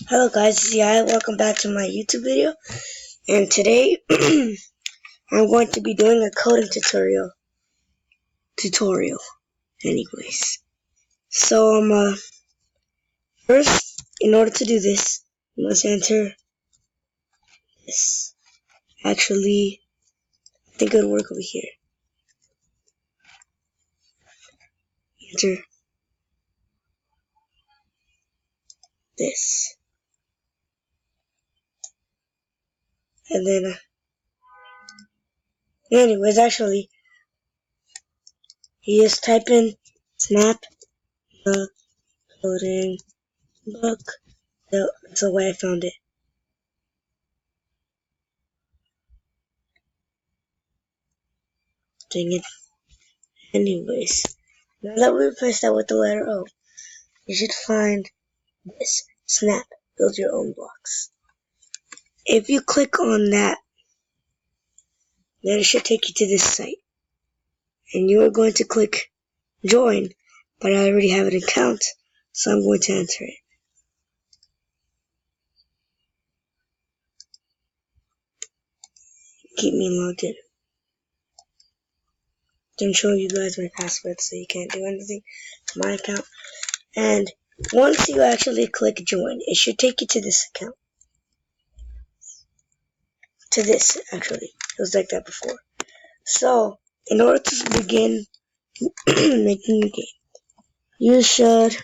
Hello guys, this is Yaya. Welcome back to my YouTube video. And today I'm going to be doing a coding tutorial. Anyways, so first, in order to do this, you must enter this. Actually, I think it'll work over here. Enter this, and then anyways, actually, you just type in snap the coding book. That's the way I found it. Dang it. Anyways, now that we replaced that with the letter O, you should find this. Snap. Build your own blocks. If you click on that, then it should take you to this site. And you are going to click join, but I already have an account, so I'm going to enter it. Keep me logged in. Don't show you guys my password, so you can't do anything to my account. And once you actually click join, it should take you to this account. To this, actually. It was like that before. So, in order to begin making your game, you should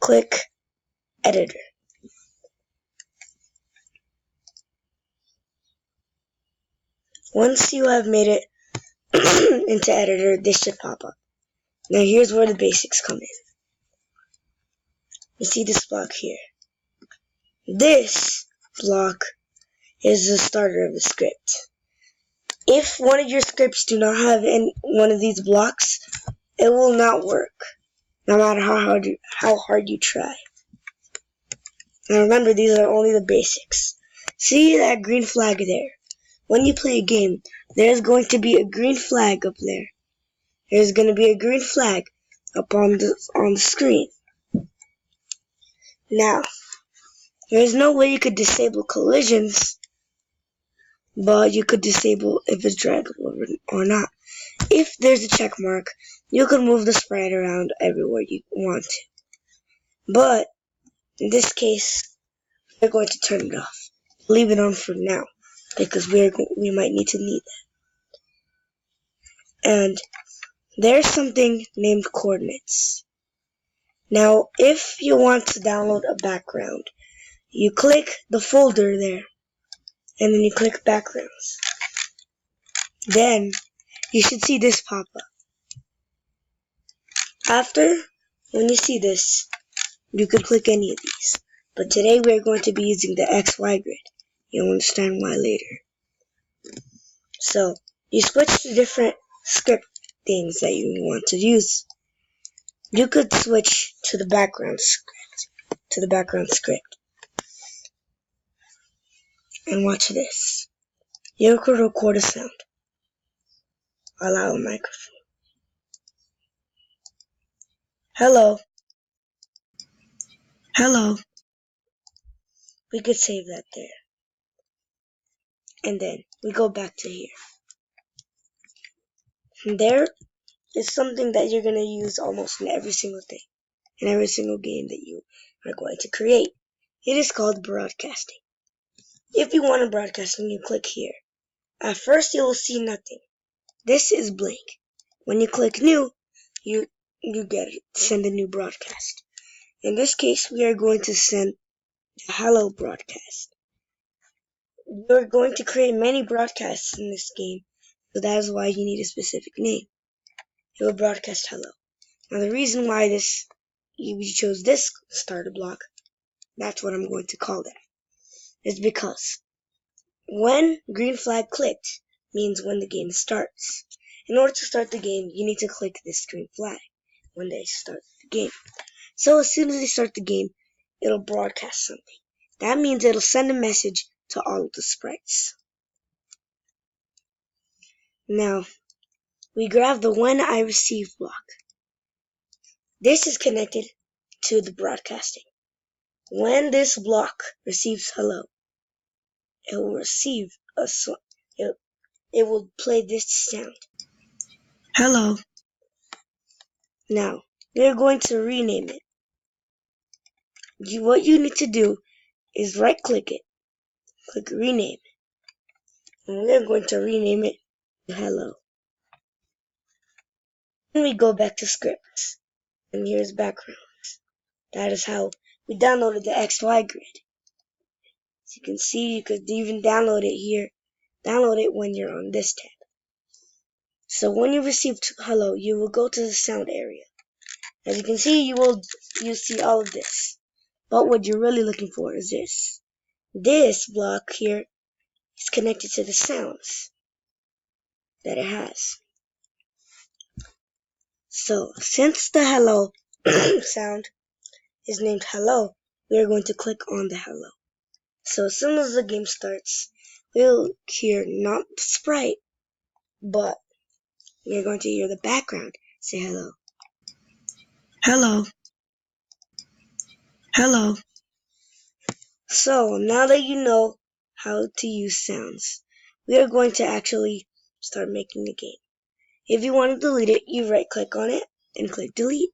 click editor. Once you have made it into editor, this should pop up. Now here's where the basics come in. You see this block here. This block is the starter of the script. If one of your scripts do not have one of these blocks, it will not work, no matter how hard you try. Now remember, these are only the basics. See that green flag there? When you play a game, there's going to be a green flag up there. There's going to be a green flag up on the screen. Now, there's no way you could disable collisions, but you could disable if it's draggable or not. If there's a check mark, you can move the sprite around everywhere you want to. But in this case, we're going to turn it off. Leave it on for now, because we might need to need that. And there's something named coordinates. Now, if you want to download a background, you click the folder there, and then you click backgrounds. Then, you should see this pop up. After, when you see this, you could click any of these. But today we're going to be using the XY grid. You'll understand why later. So, you switch to different script things that you want to use. You could switch to the background script. And watch this. You could record a sound. Allow a microphone. Hello. Hello. We could save that there. And then we go back to here. And there is something that you're going to use almost in every single thing. In every single game that you are going to create. It is called broadcasting. If you want to broadcast, you click here. At first you will see nothing. This is blank. When you click new, you get it. Send a new broadcast. In this case, we are going to send the hello broadcast. You're going to create many broadcasts in this game, so that is why you need a specific name. It will broadcast hello. Now the reason why you chose this starter block, that's what I'm going to call that, is because when green flag clicked means when the game starts. In order to start the game, you need to click this green flag when they start the game. So as soon as they start the game, it'll broadcast something. That means it'll send a message to all of the sprites. Now, we grab the when I receive block. This is connected to the broadcasting. When this block receives hello, it will receive it, it will play this sound. Hello. Now, we're going to rename it. What you need to do is right click it, click rename, and we're going to rename it to hello. Then we go back to scripts, and here's background. That is how we downloaded the XY grid. As you can see, you could even download it here. Download it when you're on this tab. So when you receive hello, you will go to the sound area. As you can see, you see all of this. But what you're really looking for is this. This block here is connected to the sounds that it has. So since the hello sound is named hello, we are going to click on the hello. So as soon as the game starts, we'll hear not the sprite, but we're going to hear the background say hello. Hello. Hello. So now that you know how to use sounds, we are going to actually start making the game. If you want to delete it, you right click on it and click delete.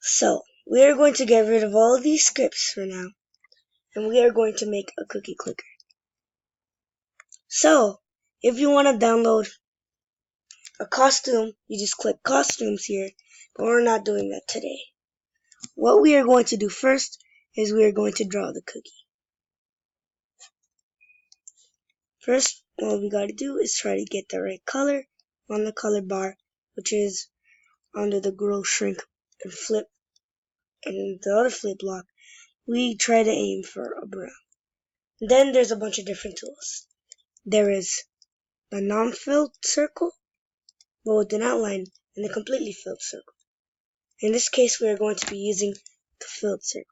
So we are going to get rid of all of these scripts for now, and we are going to make a cookie clicker. So if you want to download a costume, you just click costumes here, but we're not doing that today. What we are going to do first is we are going to draw the cookie. First, what we got to do is try to get the right color on the color bar, which is under the grow, shrink, and flip, and the other flip block. We try to aim for a brown. Then there's a bunch of different tools. There is a non-filled circle, but with an outline, and a completely filled circle. In this case, we are going to be using the filled circle.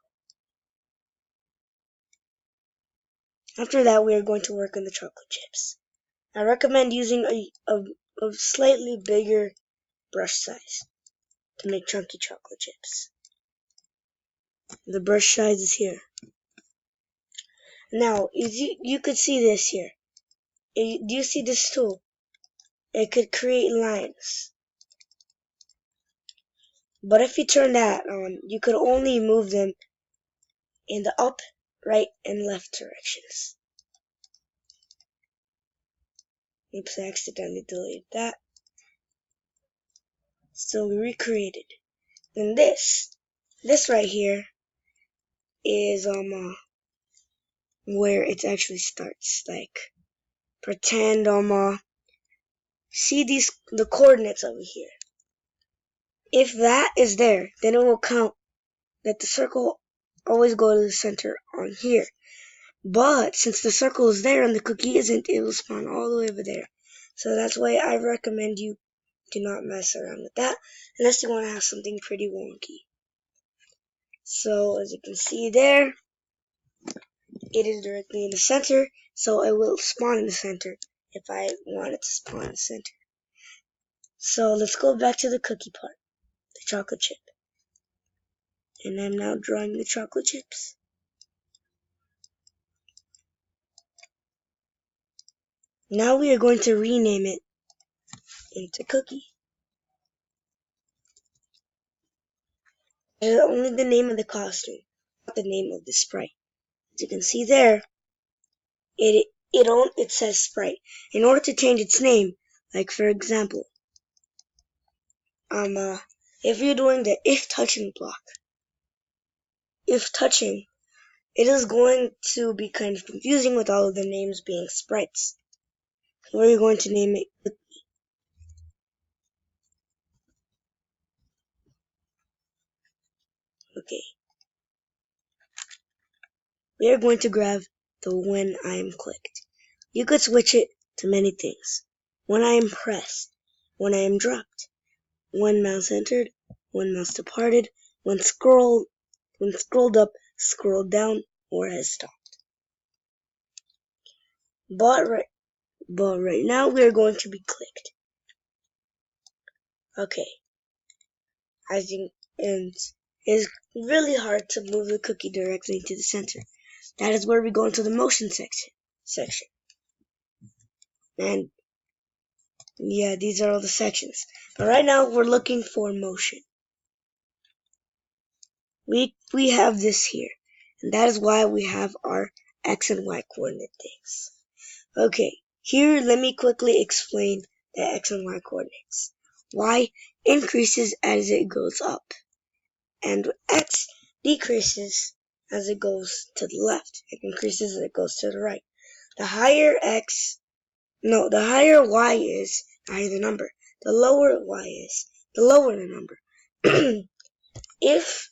After that, we are going to work on the chocolate chips. I recommend using a slightly bigger brush size to make chunky chocolate chips. The brush size is here. Now, you could see this here. Do you see this tool? It could create lines. But if you turn that on, you could only move them in the up, right, and left directions. Oops, I accidentally deleted that. So we recreated. Then this right here is where it actually starts. Like, pretend see the coordinates over here. If that is there, then it will count that the circle always go to the center on here. But since the circle is there and the cookie isn't, it will spawn all the way over there. So that's why I recommend you do not mess around with that unless you want to have something pretty wonky. So as you can see there, it is directly in the center, so it will spawn in the center if I want it to spawn in the center. So let's go back to the cookie part, the chocolate chip. And I'm now drawing the chocolate chips. Now we are going to rename it into cookie. It is only the name of the costume, not the name of the sprite. As you can see there, it says sprite. In order to change its name, like for example, if you're doing the if touching block, if touching, it is going to be kind of confusing with all of the names being sprites. So we're going to name it cookie. Okay. We are going to grab the when I am clicked. You could switch it to many things. When I am pressed, when I am dropped, when mouse entered, when mouse departed, when scrolled up, scrolled down, or has stopped. But right now we are going to be clicked. Okay. And it is really hard to move the cookie directly into the center. That is where we go into the motion section. And yeah, these are all the sections. But right now we're looking for motion. We have this here, and that is why we have our X and Y coordinate things. Okay, here let me quickly explain the X and Y coordinates. Y increases as it goes up, and X decreases as it goes to the left. It increases as it goes to the right. The higher Y is, the higher the number. The lower Y is, the lower the number. If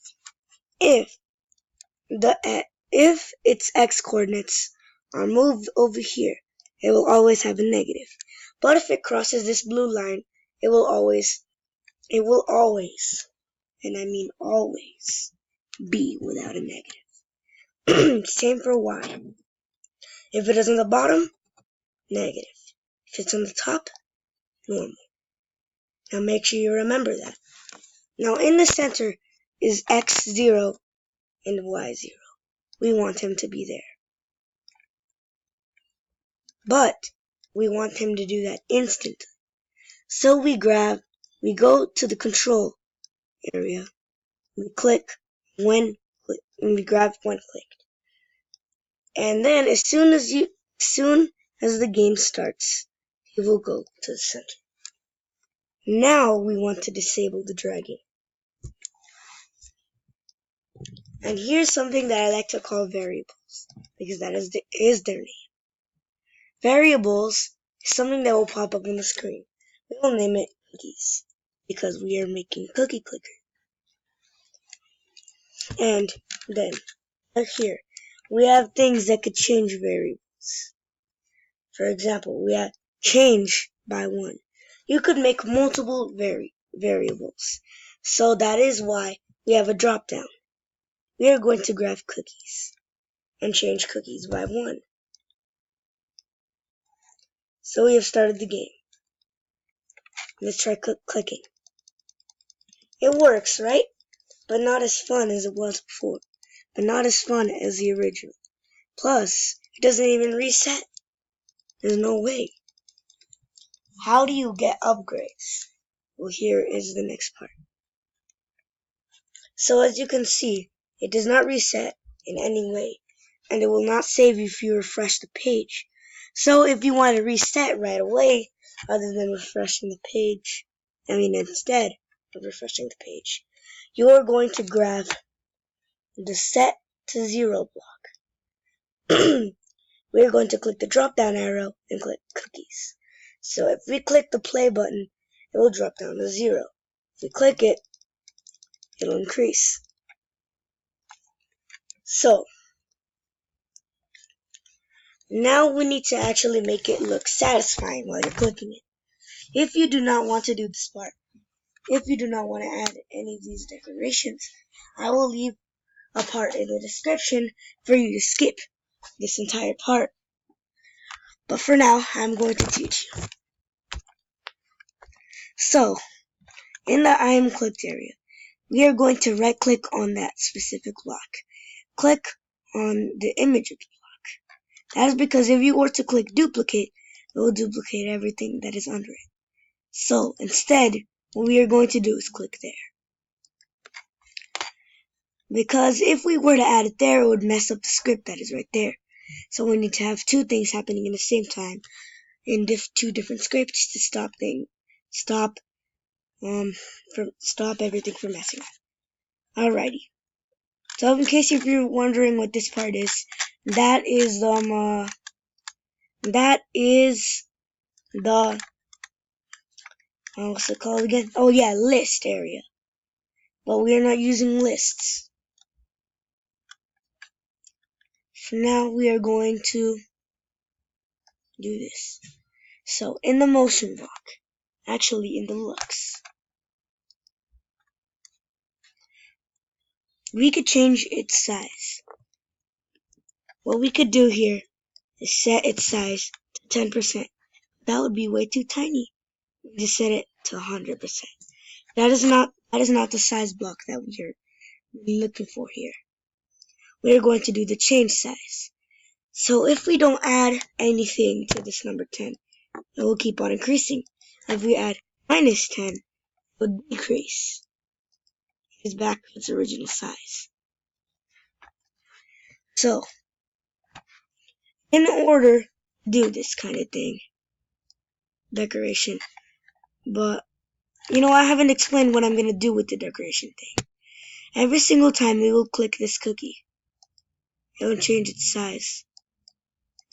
its X coordinates are moved over here, it will always have a negative. But if it crosses this blue line, it will always, and I mean always, be without a negative. Same for Y. If it is on the bottom, negative. If it's on the top, normal. Now make sure you remember that. Now in the center is X0 and Y0. We want him to be there. But we want him to do that instantly. So we go to the control area. We click when click, and we grab when clicked. And then as soon as the game starts, he will go to the center. Now we want to disable the dragging. And here's something that I like to call variables, because that is their name. Variables is something that will pop up on the screen. We will name it cookies, because we are making cookie clicker. And then, right here, we have things that could change variables. For example, we have change by 1. You could make multiple variables. So that is why we have a drop down. We are going to grab cookies and change cookies by 1. So we have started the game. Let's try clicking. It works, right? But not as fun as it was before. But not as fun as the original. Plus, it doesn't even reset. There's no way. How do you get upgrades? Well, here is the next part. So as you can see, it does not reset in any way, and it will not save you if you refresh the page. So if you want to reset right away, other than refreshing the page, instead of refreshing the page, you are going to grab the set to 0 block. We're going to click the drop down arrow and click cookies. So if we click the play button, it will drop down to 0. If we click it, it'll increase. So now we need to actually make it look satisfying while you're clicking it. If you do not want to do this part, if you do not want to add any of these decorations, I will leave a part in the description for you to skip this entire part. But for now, I'm going to teach you. So, in the I am clicked area, we are going to right click on that specific block. Click on the image of the block. That is because if you were to click duplicate, it will duplicate everything that is under it. So instead, what we are going to do is click there. Because if we were to add it there, it would mess up the script that is right there. So we need to have two things happening at the same time in two different scripts to stop everything from messing up. Alrighty. So in case if you're wondering what this part is, that is the what's it called again? Oh yeah, list area. But we are not using lists. For now, we are going to do this. So in the motion block, actually in the looks, we could change its size. What we could do here is set its size to 10%. That would be way too tiny. We just set it to 100%. That is not the size block that we're looking for here. We're going to do the change size. So if we don't add anything to this number 10, it will keep on increasing. If we add minus 10, it will decrease. It's back to its original size. So, in order to do this kind of thing, decoration, but I haven't explained what I'm going to do with the decoration thing. Every single time we will click this cookie, it will change its size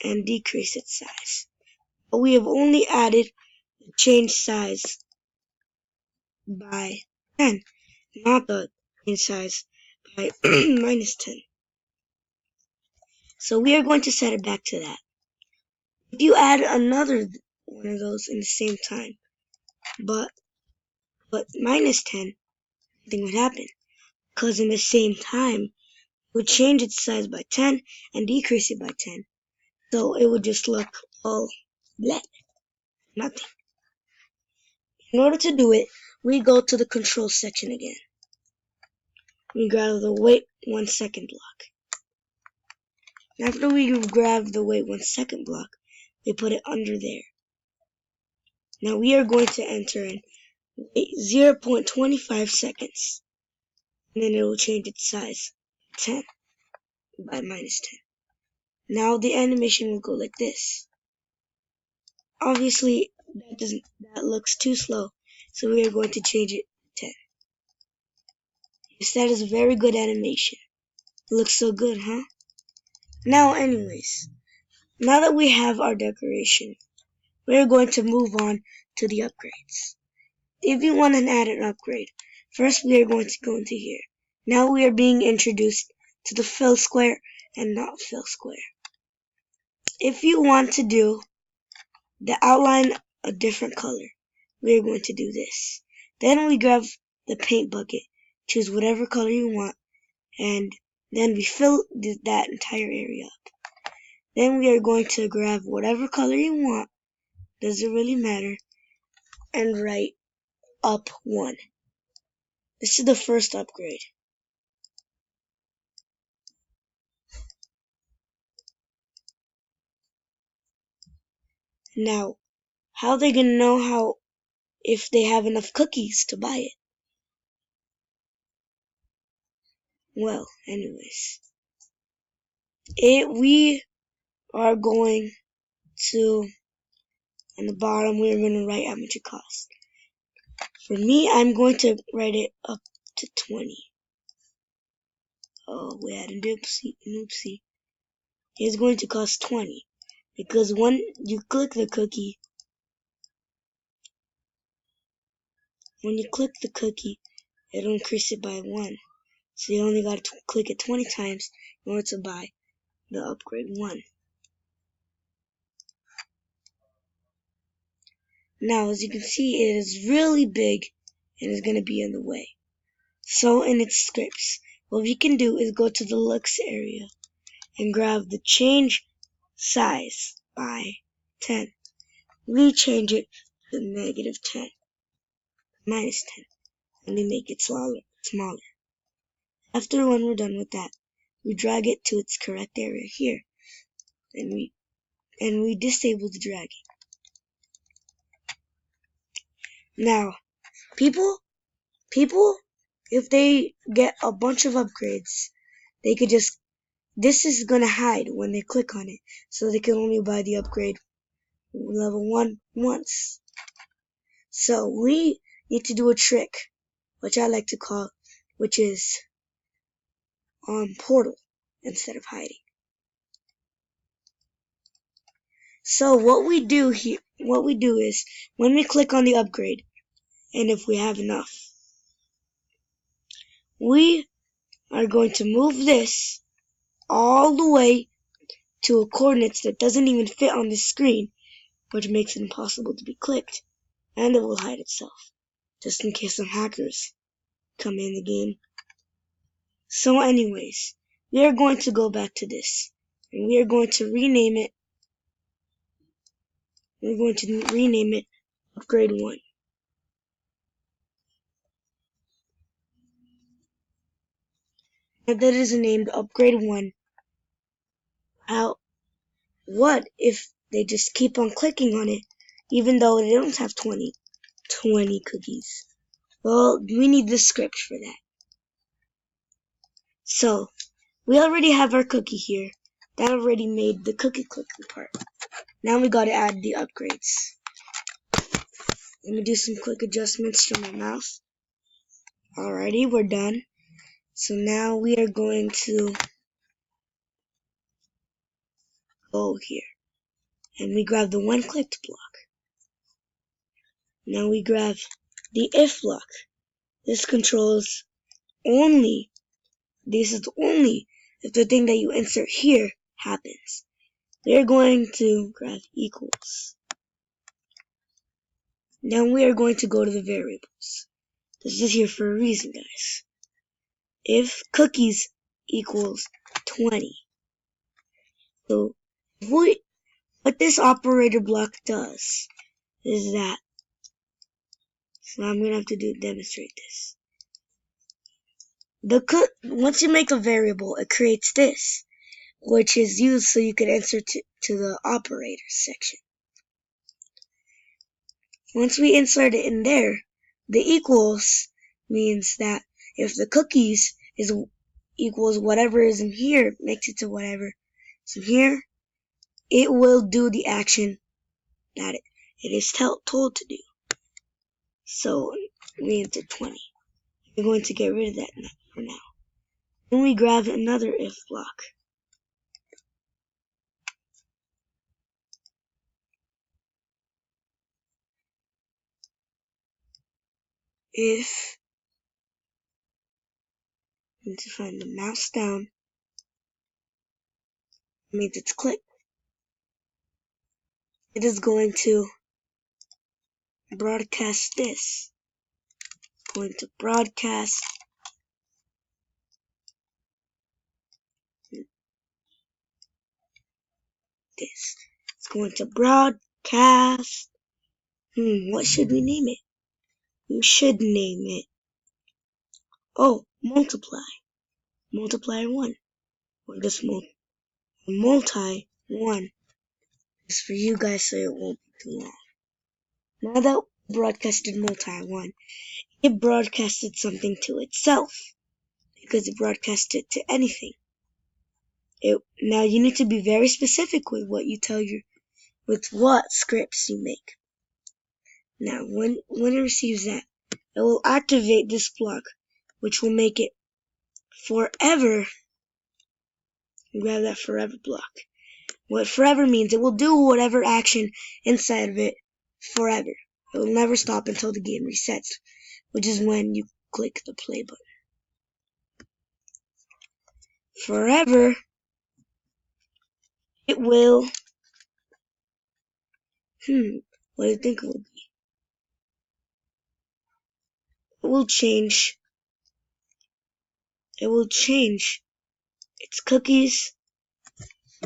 and decrease its size. But we have only added the change size by 10, not the change size by minus 10. So we are going to set it back to that. If you add another one of those in the same time, but minus 10, nothing would happen. Because in the same time, it would change its size by 10 and decrease it by 10. So it would just look all blah, nothing. In order to do it, we go to the control section again. We grab the wait 1 second block. After we grab the wait 1 second block, we put it under there. Now we are going to enter in wait 0.25 seconds. And then it will change its size 10 by minus 10. Now the animation will go like this. Obviously that looks too slow, so we are going to change it to 10. Yes, that is a very good animation. It looks so good, huh? Now now that we have our decoration, we're going to move on to the upgrades. If you want to add an upgrade, first we are going to go into here. Now we are being introduced to the fill square and not fill square. If you want to do the outline a different color, we are going to do this. Then we grab the paint bucket, choose whatever color you want, and then we fill that entire area up. Then we are going to grab whatever color you want, doesn't really matter, and write up 1. This is the first upgrade. Now, how are they gonna know if they have enough cookies to buy it? Well, anyways, we are going to, on the bottom, we're going to write how much it costs. For me, I'm going to write it up to 20. Oh, we had an oopsie. It's going to cost 20. Because when you click the cookie, it'll increase it by 1. So you only got to click it 20 times in order to buy the upgrade 1. Now, as you can see, it is really big and is going to be in the way. So, in its scripts, what we can do is go to the looks area and grab the change size by 10. We change it to negative 10, minus 10, and we make it smaller. After when we're done with that, we drag it to its correct area here, and we disable the dragging. Now, people, if they get a bunch of upgrades, they could this is gonna hide when they click on it, so they can only buy the upgrade level 1 once. So we need to do a trick, which I like to call, which is portal instead of hiding. So what we do is when we click on the upgrade, and if we have enough, we are going to move this all the way to a coordinates that doesn't even fit on the screen, which makes it impossible to be clicked, and it will hide itself, just in case some hackers come in the game. So anyways, we are going to go back to this, and we are going to rename it. We're going to rename it Upgrade 1. that is named upgrade 1. What if they just keep on clicking on it, even though they don't have 20 cookies? Well, we need the script for that. So, we already have our cookie here. That already made the cookie clicking part. Now we gotta add the upgrades. Let me do some quick adjustments to my mouse. Alrighty, we're done. So now we are going to go here. And we grab the one clicked block. Now we grab the if block. This controls only, this is only if the thing that you insert here happens. We're going to grab equals. Now we are going to go to the variables. This is here for a reason, guys. If cookies equals 20. So what this operator block does is that, so I'm going to have to demonstrate this. Once you make a variable, it creates this, which is used so you can answer to the operators section. Once we insert it in there, the equals means that if the cookies is equals whatever is in here, makes it to whatever is in here, it will do the action that it is told to do. So we enter 20. We're going to get rid of that for now. Then we grab another if block. If, I need to find the mouse down, means it's clicked. It is going to broadcast this. Going to broadcast this. It's going to broadcast. What should we name it? We should name it, multiply. Multiplier 1. Or just multi 1. It's for you guys so it won't be too long. Now that we broadcasted multi 1, it broadcasted something to itself. Because it broadcasted to anything. Now you need to be very specific with what you tell with what scripts you make. Now when it receives that, it will activate this block, which will make it forever. Grab that forever block. What forever means, it will do whatever action inside of it forever. It will never stop until the game resets, which is when you click the play button. Forever, it will, what do you think it will be? It will change its cookies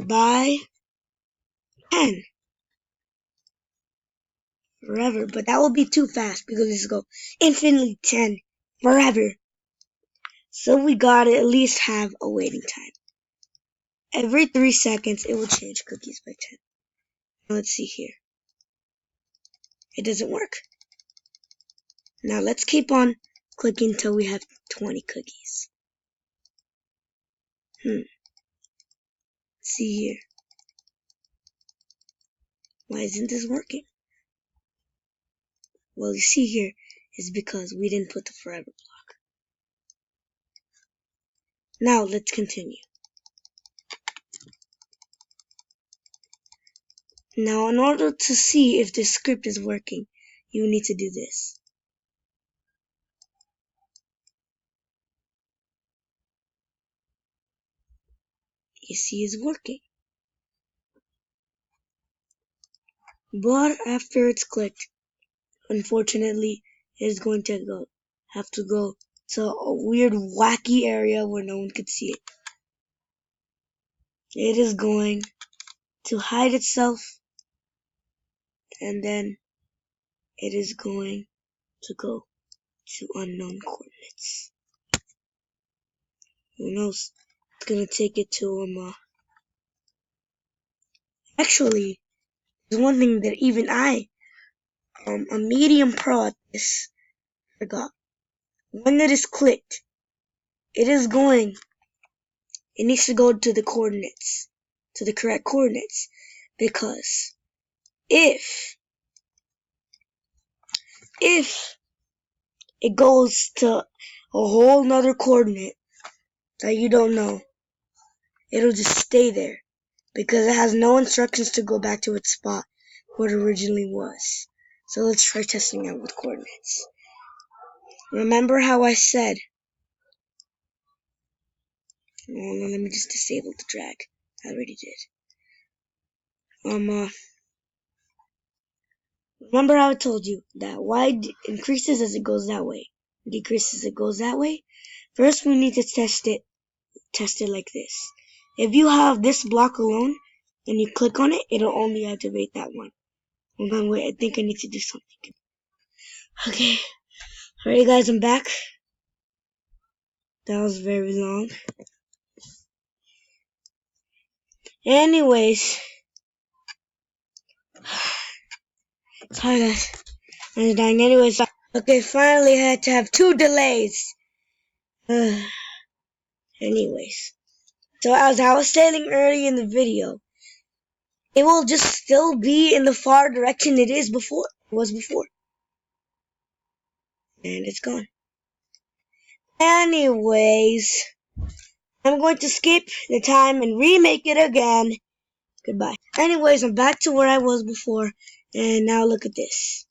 by 10 forever, but that will be too fast because it's go infinitely 10 forever. So we gotta at least have a waiting time. Every 3 seconds it will change cookies by 10. Now let's see here. It doesn't work. Now let's keep on clicking till we have 20 cookies. Let's see here. Why isn't this working? Well, you see here is because we didn't put the forever block. Now let's continue. Now in order to see if this script is working, you need to do this. You see it's working. But after it's clicked, unfortunately, it is going to have to go to a weird wacky area where no one could see it. It is going to hide itself, and then it is going to go to unknown coordinates. Who knows? It's gonna take it to actually, there's one thing that even I, a medium pro at this, forgot. When it is clicked, it is going. It needs to go to the coordinates, to the correct coordinates, because if it goes to a whole nother coordinate that you don't know, it'll just stay there because it has no instructions to go back to its spot where it originally was. So let's try testing out with coordinates. Remember how I said, no, let me just disable the drag. I already did. Remember how I told you that y increases as it goes that way, decreases as it goes that way? First, we need to test it like this. If you have this block alone, and you click on it, it'll only activate that one. Hold on, wait, I think I need to do something. Okay. Alright guys, I'm back. That was very long. Anyways. Sorry guys. I was dying anyways. Okay, finally I had to have 2 delays. Anyways. So as I was saying early in the video, it will just still be in the far direction it was before. And it's gone. Anyways, I'm going to skip the time and remake it again. Goodbye. Anyways, I'm back to where I was before, and now look at this.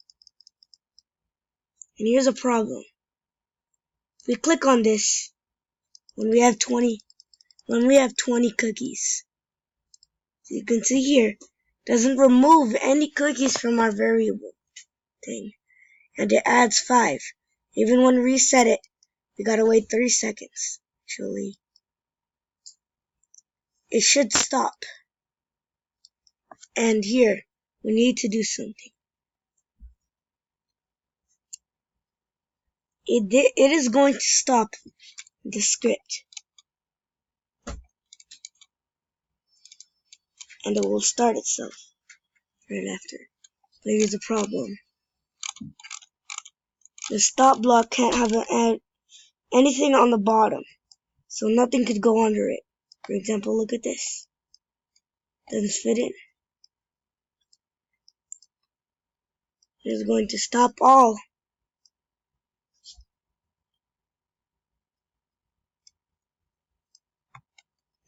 And here's a problem. If we click on this, when we have 20 cookies, so you can see here, doesn't remove any cookies from our variable thing. And it adds 5. Even when we reset it, we gotta wait 3 seconds. Actually, it should stop. And here, we need to do something. It is going to stop the script. And it will start itself right after. But here's a problem. The stop block can't have anything on the bottom, so nothing could go under it. For example, look at this. Doesn't fit in. It is going to stop all.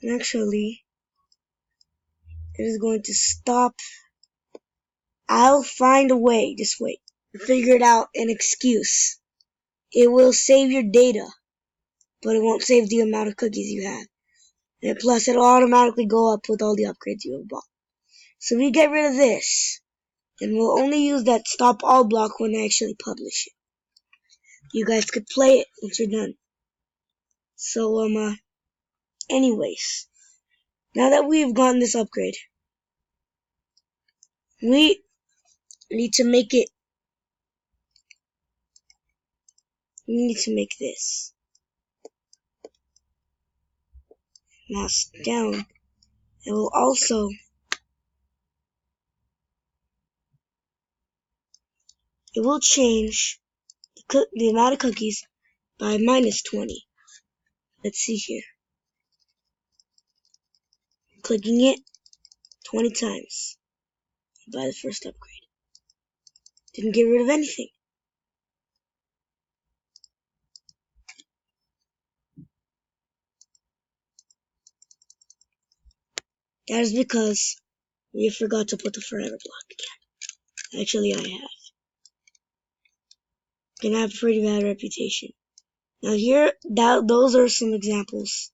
And actually, it is going to stop. I'll find a way. Just wait. I figured out an excuse. It will save your data, but it won't save the amount of cookies you have. And plus, it'll automatically go up with all the upgrades you have bought. So we get rid of this, and we'll only use that stop all block when I actually publish it. You guys could play it once you're done. So, anyways, now that we've gotten this upgrade, we need to make it. We need to make this. Mouse down. It will also change the amount of cookies by -20. Let's see here. Clicking it 20 times. Buy the first upgrade. Didn't get rid of anything. That is because we forgot to put the forever block again. Actually, I have. Gonna have a pretty bad reputation. Now here, those are some examples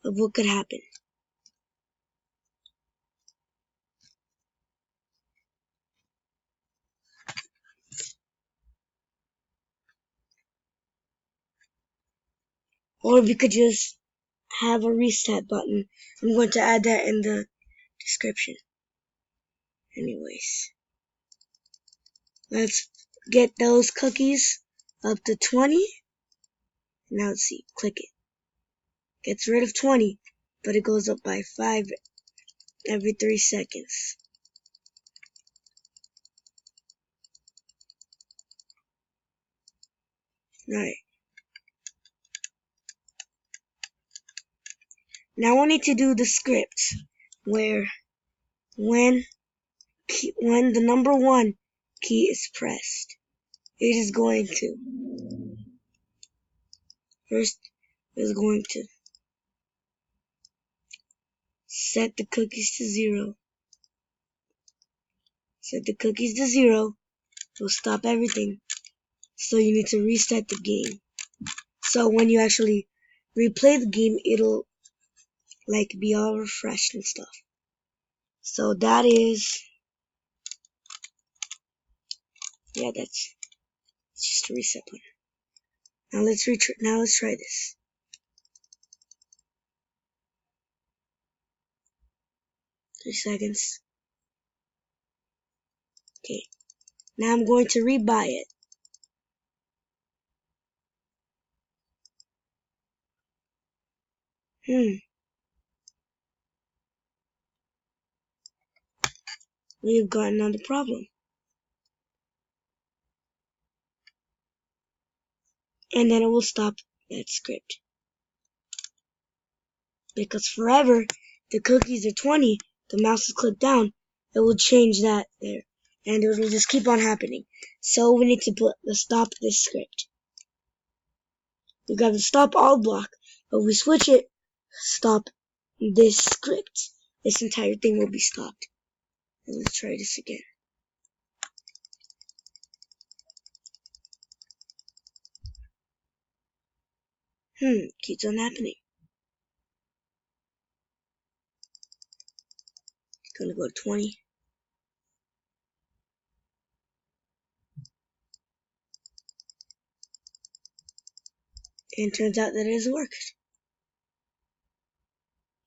of what could happen. Or we could just have a reset button. I'm going to add that in the description. Anyways, let's get those cookies up to 20. Now let's see, click it. gets rid of 20, but it goes up by 5 every 3 seconds. Alright. Now we need to do the script where when the number 1 key is pressed, it is going to set the cookies to 0. Set the cookies to 0. It'll stop everything. So you need to reset the game. So when you actually replay the game, it'll like be all refreshed and stuff. So that is, yeah, that's just a reset button. Now let's try this. Three seconds. Okay. Now I'm going to rebuy it. We've got another problem. And then it will stop that script. Because forever, the cookies are 20, the mouse is clicked down, it will change that there. And it will just keep on happening. So we need to put the stop this script. We got the stop all block, but we switch it, stop this script. This entire thing will be stopped. And let's try this again. Keeps on happening. It's gonna go to 20. And it turns out that it has worked.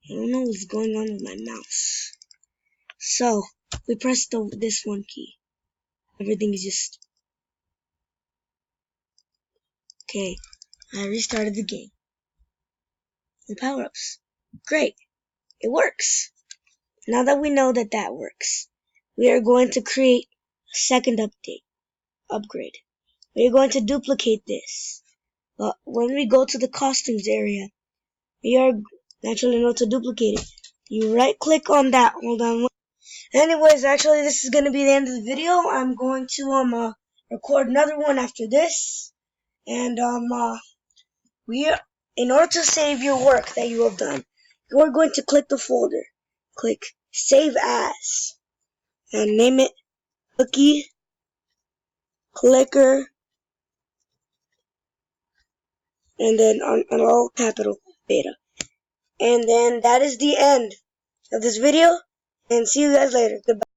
I don't know what's going on with my mouse. So, we press this one key. Everything is just... Okay, I restarted the game. And power-ups. Great, it works. Now that we know that that works, we are going to create a second upgrade. We are going to duplicate this. But when we go to the costumes area, we are actually not to duplicate it. You right click on that. Hold on. Anyways, actually this is gonna be the end of the video. I'm going to record another one after this. And in order to save your work that you have done, you are going to click the folder. Click Save As and name it Cookie Clicker, and then on all capital beta. And then that is the end of this video, and see you guys later. Goodbye.